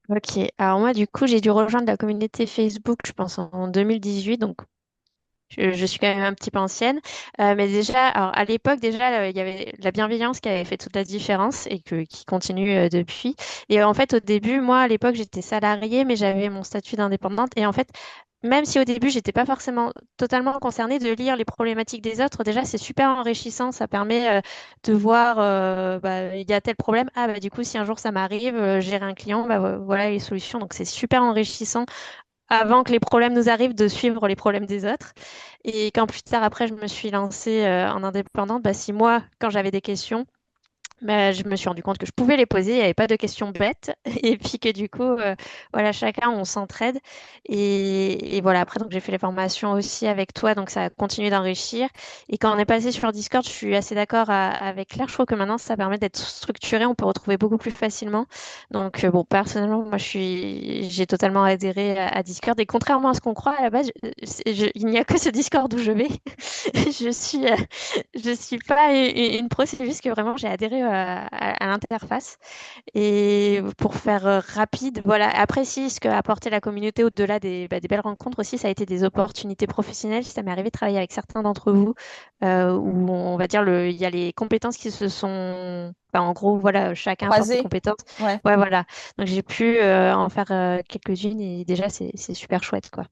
Ok, alors moi du coup j'ai dû rejoindre la communauté Facebook, je pense en 2018, donc je suis quand même un petit peu ancienne. Mais déjà, alors à l'époque déjà il y avait la bienveillance qui avait fait toute la différence et qui continue depuis. Et en fait au début, moi à l'époque j'étais salariée, mais j'avais mon statut d'indépendante. Et en fait, même si au début j'étais pas forcément totalement concernée, de lire les problématiques des autres, déjà c'est super enrichissant. Ça permet de voir bah, il y a tel problème. Ah bah du coup si un jour ça m'arrive, gérer un client, bah voilà les solutions. Donc c'est super enrichissant avant que les problèmes nous arrivent, de suivre les problèmes des autres. Et quand plus tard, après, je me suis lancée en indépendante, bah, si moi, quand j'avais des questions, bah, je me suis rendu compte que je pouvais les poser, il n'y avait pas de questions bêtes, et puis que du coup, voilà, chacun, on s'entraide. Et voilà, après, donc j'ai fait les formations aussi avec toi, donc ça a continué d'enrichir. Et quand on est passé sur Discord, je suis assez d'accord avec Claire, je trouve que maintenant, ça permet d'être structuré, on peut retrouver beaucoup plus facilement. Donc, bon, personnellement, moi, j'ai totalement adhéré à Discord, et contrairement à ce qu'on croit, à la base, il n'y a que ce Discord où je vais. Je suis, je suis pas une pro, c'est juste que vraiment j'ai adhéré à l'interface. Et pour faire rapide, voilà. Après, si ce qu'a apporté la communauté au-delà des belles rencontres aussi, ça a été des opportunités professionnelles. Ça m'est arrivé de travailler avec certains d'entre vous, où on va dire il y a les compétences qui se sont, enfin, en gros, voilà, chacun apporte ses Croisé. compétences. Ouais. Ouais, voilà. Donc j'ai pu en faire quelques-unes et déjà c'est super chouette, quoi.